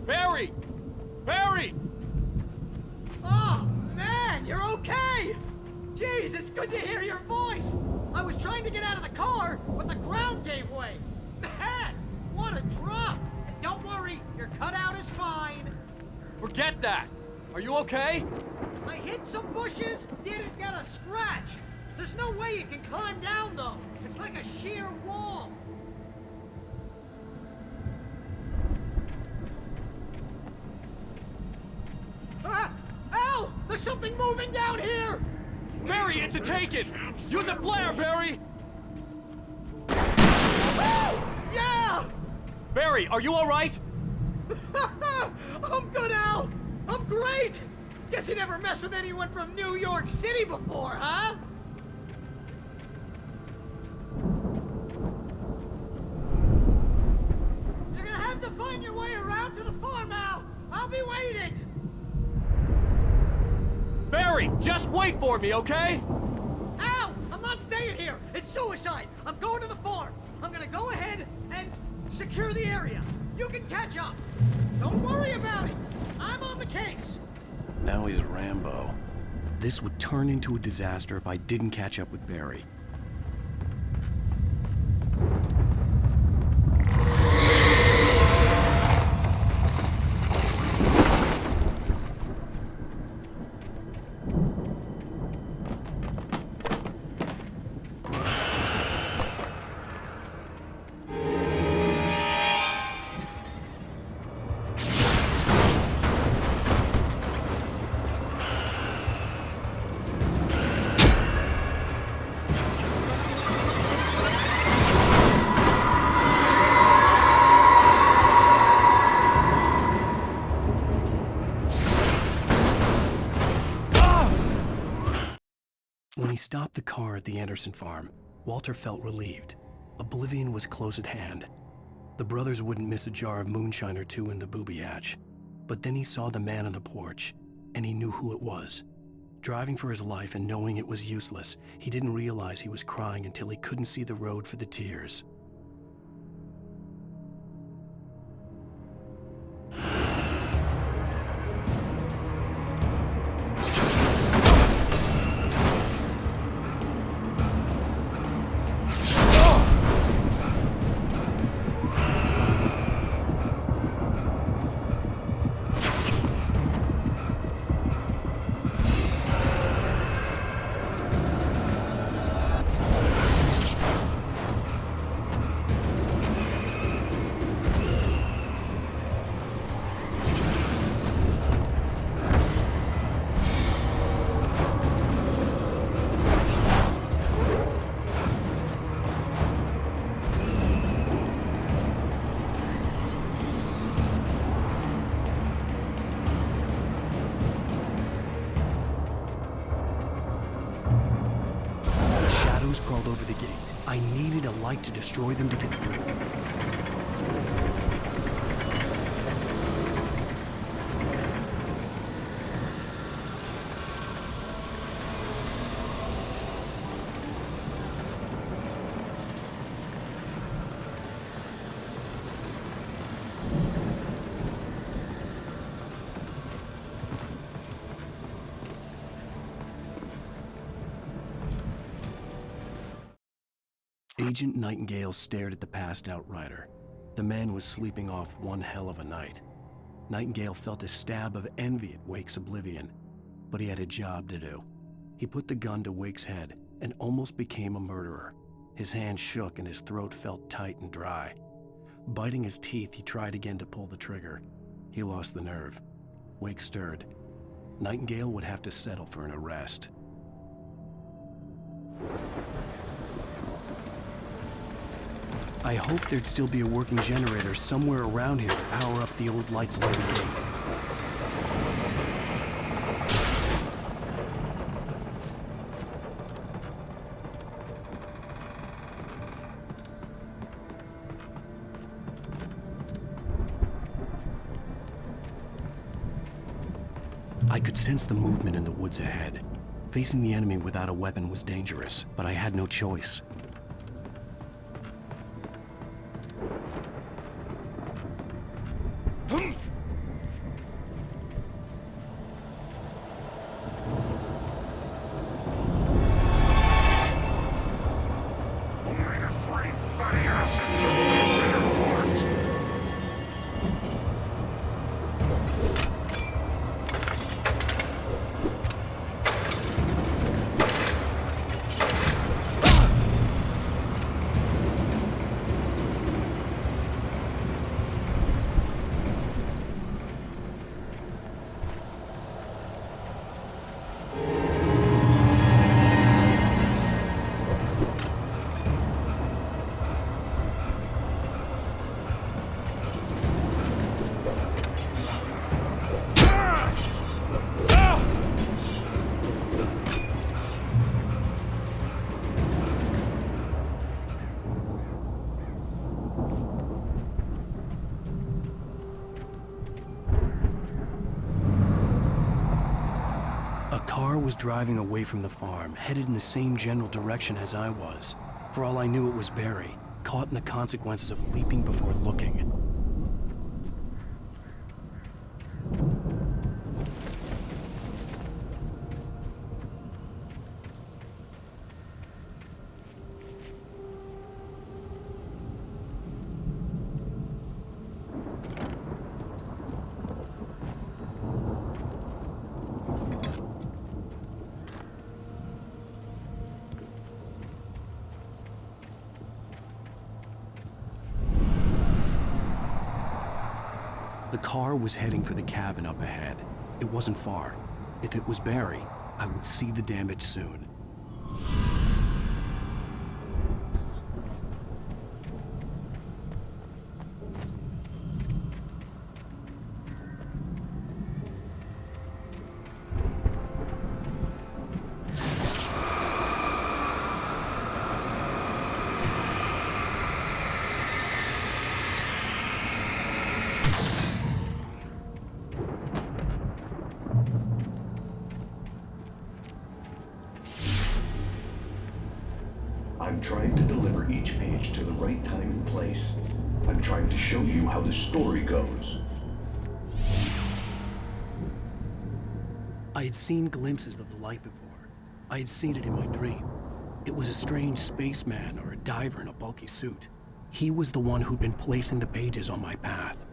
Barry! Barry! Oh, man, you're okay! Jeez, it's good to hear your voice! I was trying to get out of the car, but the ground gave way. Man, what a drop! Don't worry, your cutout is fine. Forget that! Are you okay? I hit some bushes, didn't get a scratch. There's no way you can climb down, though. It's like a sheer wall. Ah! Al! There's something moving down here! Barry, it's a taken! Use a flare, Barry! Yeah! Barry, are you alright? I'm good, Al! I'm great! Guess you never messed with anyone from New York City before, huh? You're gonna have to find your way around to the farm, Al! I'll be waiting! Barry, just wait for me, okay? Al! I'm not staying here! It's suicide! I'm going to the farm! I'm gonna go ahead and secure the area. You can catch up. Don't worry about it. I'm on the case. Now he's Rambo. This would turn into a disaster if I didn't catch up with Barry. When he stopped the car at the Anderson farm, Walter felt relieved. Oblivion was close at hand. The brothers wouldn't miss a jar of moonshine or two in the booby hatch. But then he saw the man on the porch, and he knew who it was. Driving for his life and knowing it was useless, he didn't realize he was crying until he couldn't see the road for the tears. Crawled over the gate. I needed a light to destroy them to get through. Agent Nightingale stared at the passed-out rider. The man was sleeping off one hell of a night. Nightingale felt a stab of envy at Wake's oblivion, but he had a job to do. He put the gun to Wake's head and almost became a murderer. His hand shook and his throat felt tight and dry. Biting his teeth, he tried again to pull the trigger. He lost the nerve. Wake stirred. Nightingale would have to settle for an arrest. I hoped there'd still be a working generator somewhere around here to power up the old lights by the gate. I could sense the movement in the woods ahead. Facing the enemy without a weapon was dangerous, but I had no choice. car was driving away from the farm, headed in the same general direction as I was. For all I knew, it was Barry, caught in the consequences of leaping before looking. The car was heading for the cabin up ahead. It wasn't far. If it was Barry, I would see the damage soon. I'm trying to deliver each page to the right time and place. I'm trying to show you how the story goes. I had seen glimpses of the light before. I had seen it in my dream. It was a strange spaceman or a diver in a bulky suit. He was the one who'd been placing the pages on my path.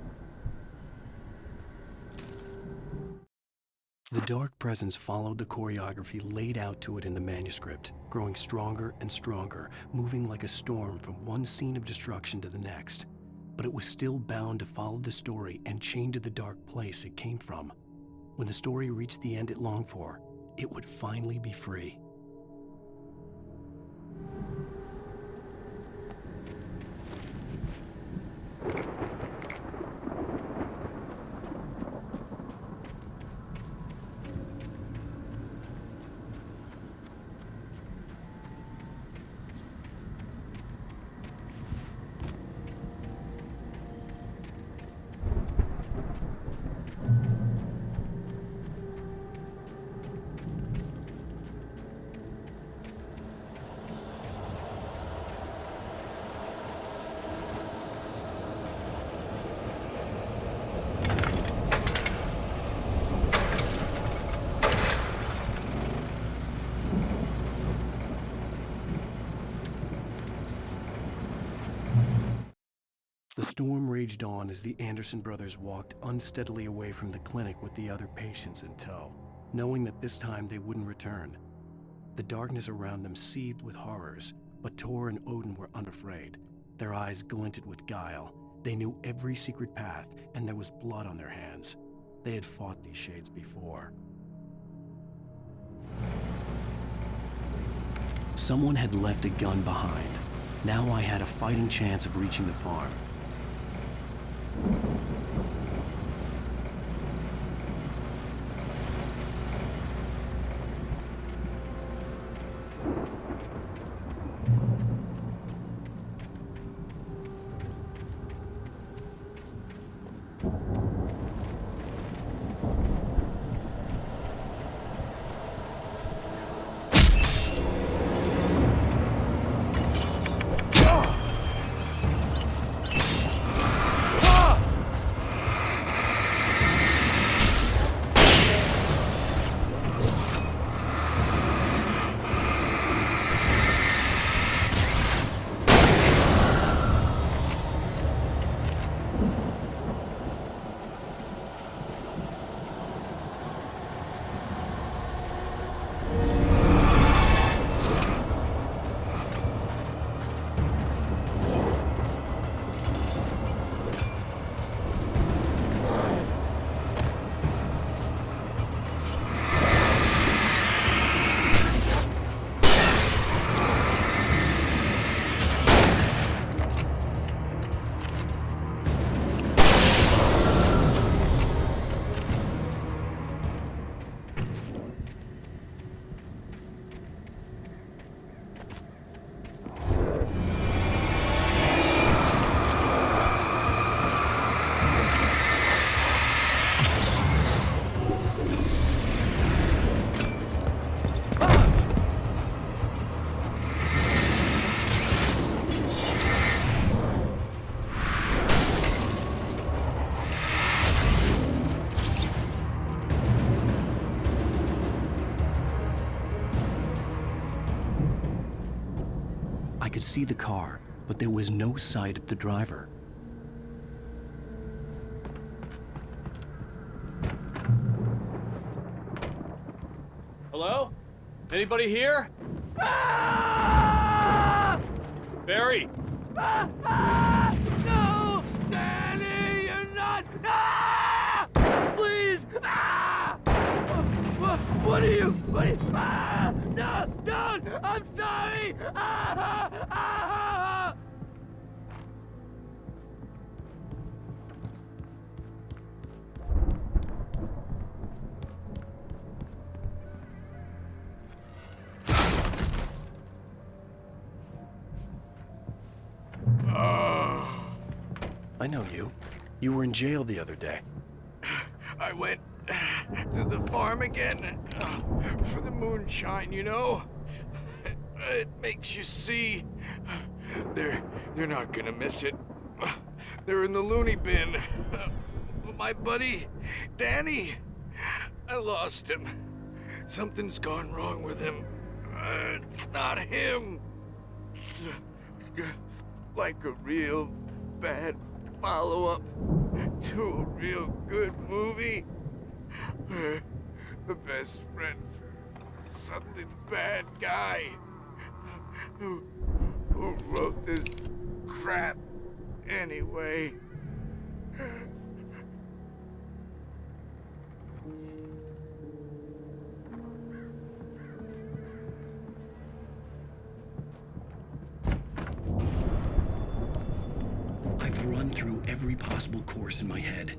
The dark presence followed the choreography laid out to it in the manuscript, growing stronger and stronger, moving like a storm from one scene of destruction to the next. But it was still bound to follow the story and chained to the dark place it came from. When the story reached the end it longed for, it would finally be free. The storm raged on as the Anderson brothers walked unsteadily away from the clinic with the other patients in tow, knowing that this time they wouldn't return. The darkness around them seethed with horrors, but Tor and Odin were unafraid. Their eyes glinted with guile. They knew every secret path, and there was blood on their hands. They had fought these shades before. Someone had left a gun behind. Now I had a fighting chance of reaching the farm. see the car, but there was no sight of the driver. Hello? Anybody here? Barry! No! Danny, you're not! Please! What are you? No! Don't! I'm sorry! I know you. You were in jail the other day. I went to the farm again for the moonshine, you know? It makes you see. They're not gonna miss it. They're in the loony bin. But my buddy, Danny, I lost him. Something's gone wrong with him. It's not him. Like a real bad follow-up to a real good movie where the best friend's suddenly the bad guy who wrote this crap anyway. I've run through every possible course in my head.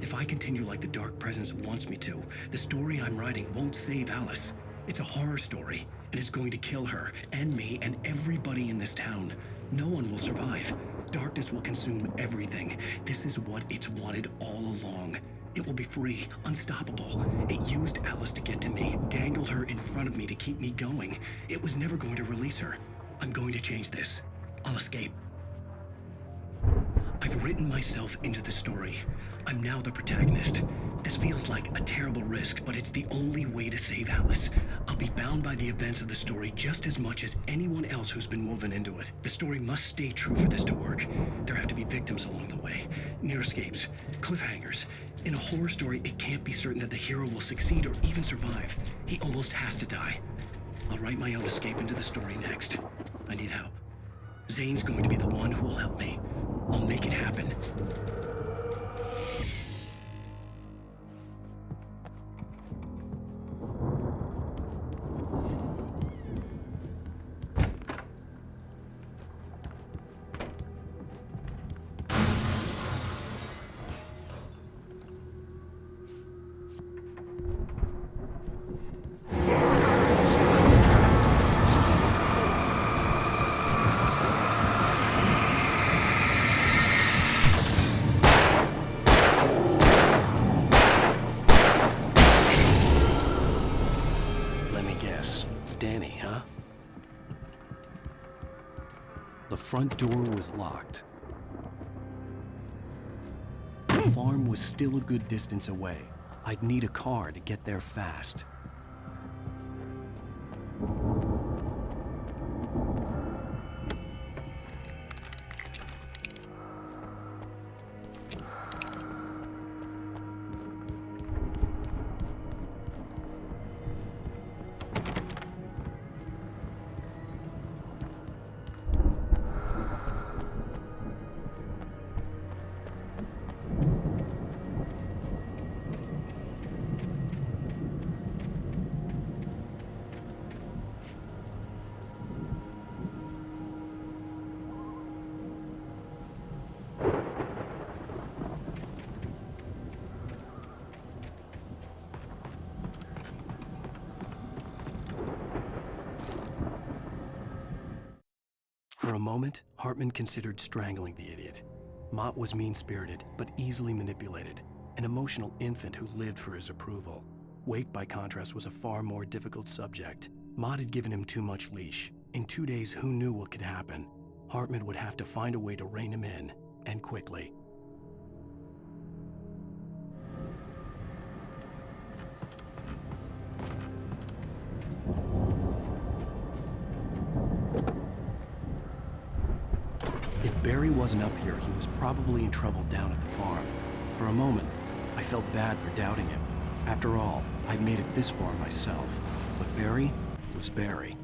If I continue like the Dark Presence wants me to, the story I'm writing won't save Alice. It's a horror story, and it's going to kill her, and me, and everybody in this town. No one will survive. Darkness will consume everything. This is what it's wanted all along. It will be free, unstoppable. It used Alice to get to me, dangled her in front of me to keep me going. It was never going to release her. I'm going to change this. I'll escape. I've written myself into the story. I'm now the protagonist. This feels like a terrible risk, but it's the only way to save Alice. I'll be bound by the events of the story just as much as anyone else who's been woven into it. The story must stay true for this to work. There have to be victims along the way, near escapes, cliffhangers. In a horror story, it can't be certain that the hero will succeed or even survive. He almost has to die. I'll write my own escape into the story next. I need help. Zane's going to be the one who will help me. I'll make it happen. Danny, huh? The front door was locked. The farm was still a good distance away. I'd need a car to get there fast. For a moment, Hartman considered strangling the idiot. Mott was mean-spirited, but easily manipulated, an emotional infant who lived for his approval. Wake, by contrast, was a far more difficult subject. Mott had given him too much leash. In 2 days, who knew what could happen? Hartman would have to find a way to rein him in, and quickly. wasn't up here, he was probably in trouble down at the farm. For a moment, I felt bad for doubting him. After all, I'd made it this far myself. But Barry was Barry.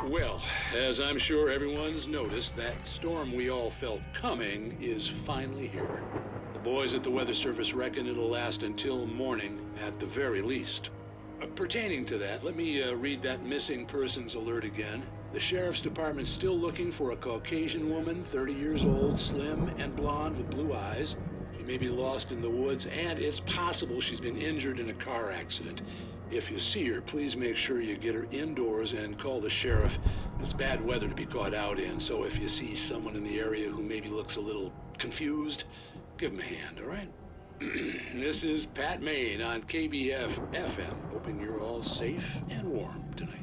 Well, as I'm sure everyone's noticed, that storm we all felt coming is finally here. The boys at the Weather Service reckon it'll last until morning at the very least. Pertaining to that, let me read that missing persons alert again. The Sheriff's Department's still looking for a Caucasian woman, 30 years old, slim and blonde with blue eyes. She may be lost in the woods, and it's possible she's been injured in a car accident. If you see her, please make sure you get her indoors and call the sheriff. It's bad weather to be caught out in, so if you see someone in the area who maybe looks a little confused, give them a hand, all right? This is Pat Maine on KBF FM, hoping you're all safe and warm tonight.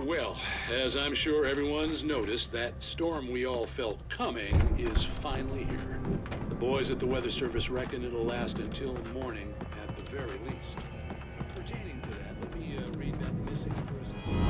Well, as I'm sure everyone's noticed, that storm we all felt coming is finally here. The boys at the Weather Service reckon it'll last until morning at the very least. Pertaining to that, let me read that missing person.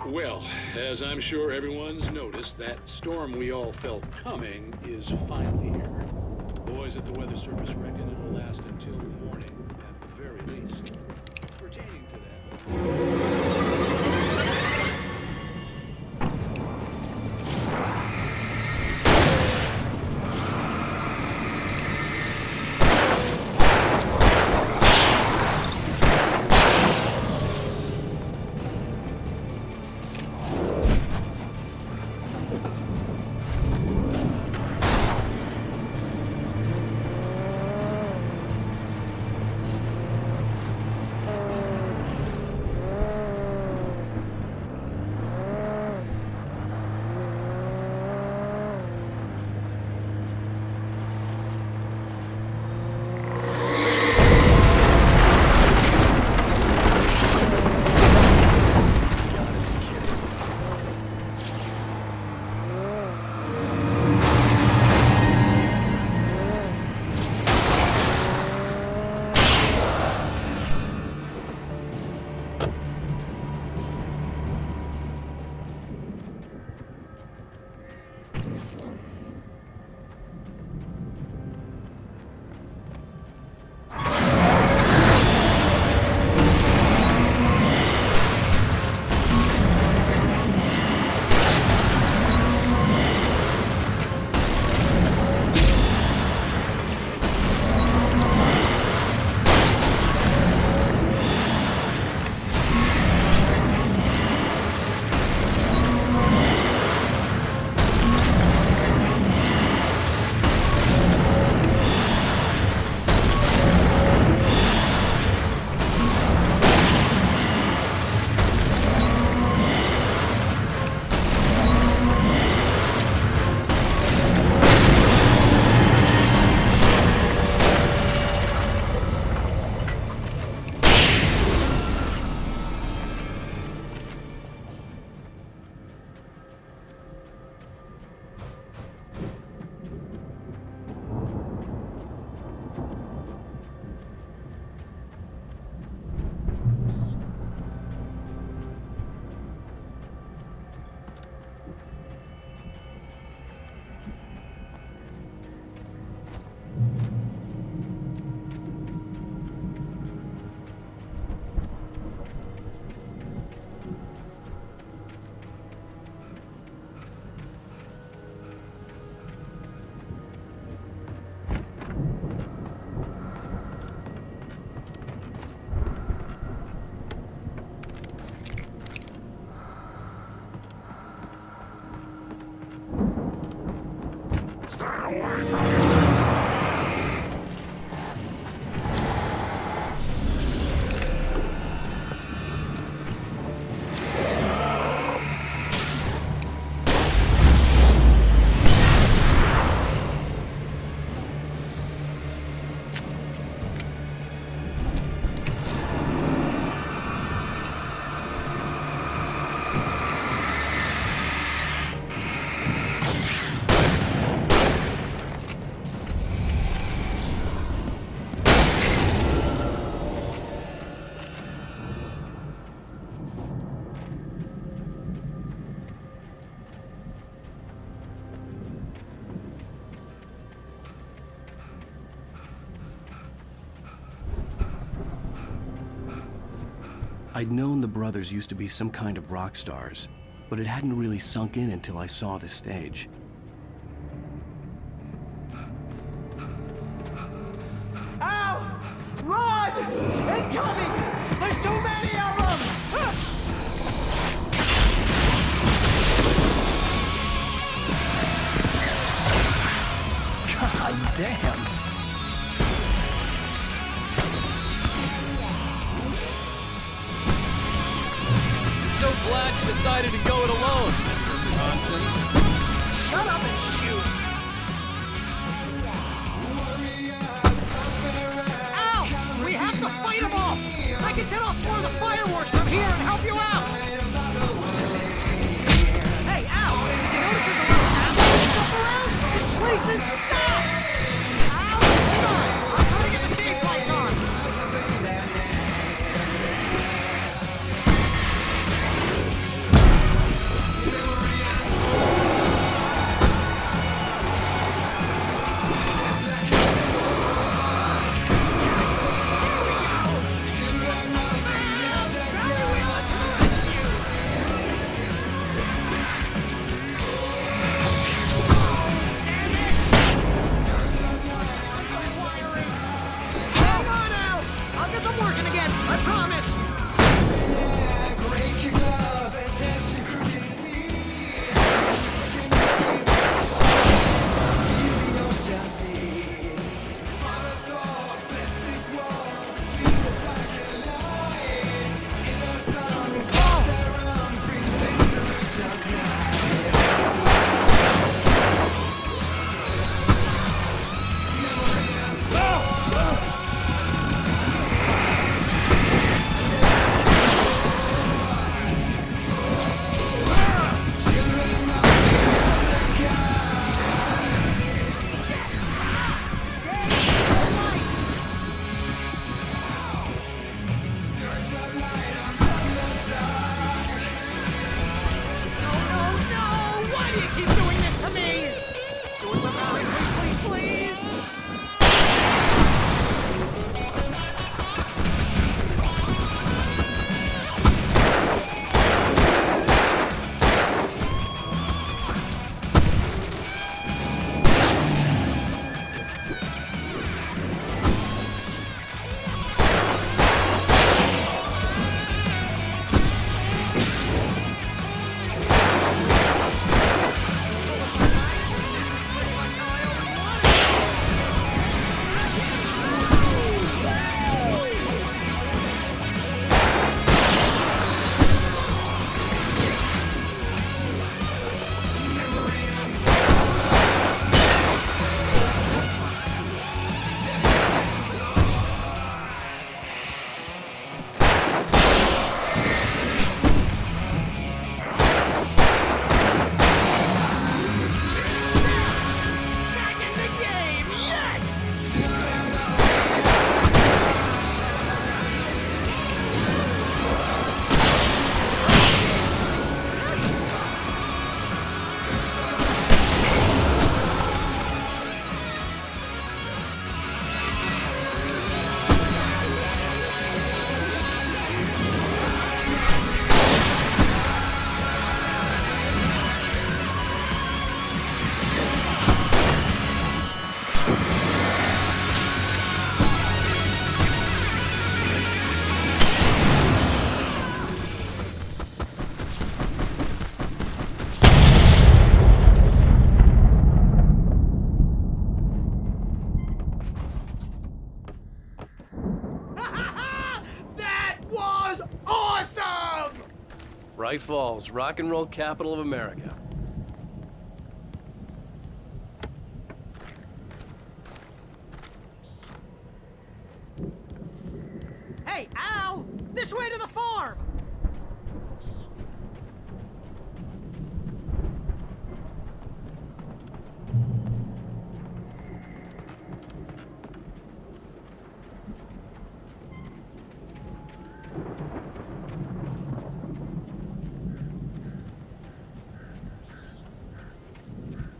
Well, as I'm sure everyone's noticed, that storm we all felt coming is finally here. The boys at the Weather Service reckon it'll last until morning at the very least. Pertaining to that... I'd known the brothers used to be some kind of rock stars, but it hadn't really sunk in until I saw the stage. Ow! Run! Incoming! There's too many of them! God damn! So glad you decided to go it alone, Mr. Johnson. Shut up and shoot! Ow! We have to fight them off! I can set off more of the fireworks from here and help you out! Hey, Al! You notice there's a lot of ambulance stuff around? This place is stopped! Al, hold on! I'll try to get the stage lights on! Bright Falls, rock and roll capital of America. Hey, Al! This way to the farm!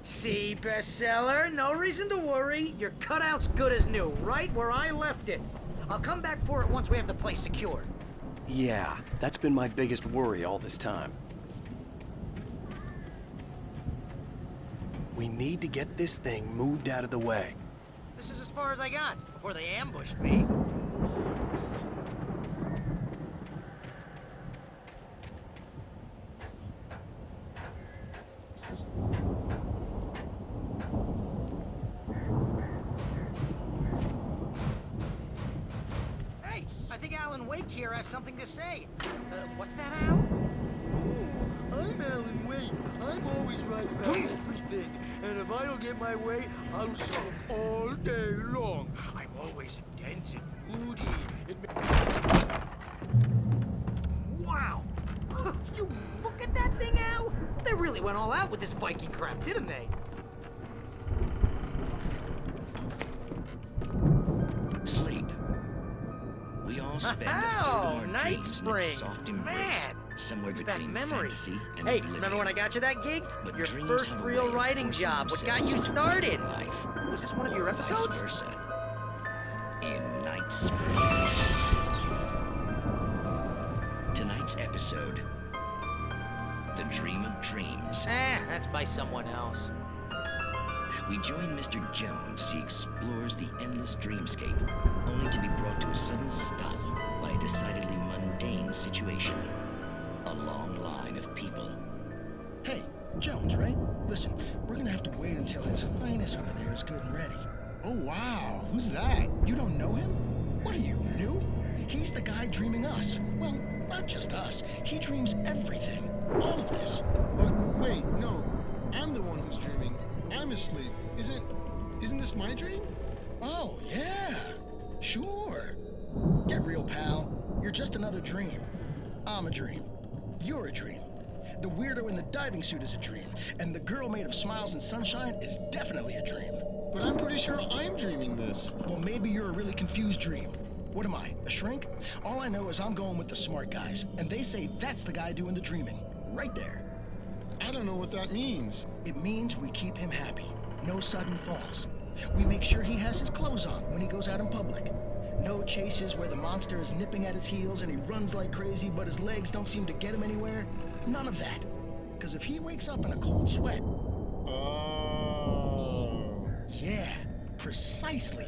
See, bestseller, no reason to worry. Your cutout's good as new, right where I left it. I'll come back for it once we have the place secured. Yeah, that's been my biggest worry all this time. We need to get this thing moved out of the way. This is as far as I got before they ambushed me. Hey, I think Alan Wake here has something to say. What's that, Al? I'm Alan Wake. I'm always right about everything. And if I don't get my way, I'll shut up all day long. I'm always intense and moody. Wow! You look at that thing, Al! They really went all out with this Viking crap, didn't they? Sleep. We all spend a third of our Night dreams in its Springs! soft embrace, Man! somewhere Brings back between memories. fantasy and Hey, oblivion. remember when I got you that gig? But Your dreams first have a real way of writing forcing job. What got you themselves into started? life. Was this one of your Vice episodes? versa. In Night Springs. Tonight's episode, The Dream of Dreams. That's by someone else. We join Mr. Jones as he explores the endless dreamscape, only to be brought to a sudden stop by a decidedly mundane situation. A long line of people. Hey, Jones, right? Listen, we're gonna have to wait until His Highness over there is good and ready. Oh, wow. Who's that? You don't know him? What are you, new? He's the guy dreaming us. Well, not just us. He dreams everything. All of this. But wait, no. I'm the one who's dreaming. I'm asleep. Isn't this my dream? Oh, yeah. Sure. Get real, pal. You're just another dream. I'm a dream. You're a dream. The weirdo in the diving suit is a dream. And the girl made of smiles and sunshine is definitely a dream. But I'm pretty sure I'm dreaming this. Well, maybe you're a really confused dream. What am I, a shrink? All I know is I'm going with the smart guys, and they say that's the guy doing the dreaming. Right there. I don't know what that means. It means we keep him happy. No sudden falls. We make sure he has his clothes on when he goes out in public. No chases where the monster is nipping at his heels and he runs like crazy, but his legs don't seem to get him anywhere. None of that. Because if he wakes up in a cold sweat... Oh. Yeah, precisely.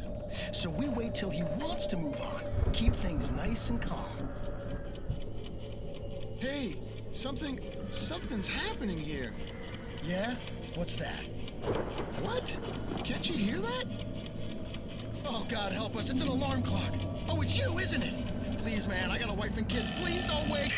So we wait till he wants to move on. Keep things nice and calm. Hey, something's happening here. Yeah? What's that? What? Can't you hear that? Oh, God help us, it's an alarm clock. Oh, it's you, isn't it? Please, man, I got a wife and kids. Please don't wait.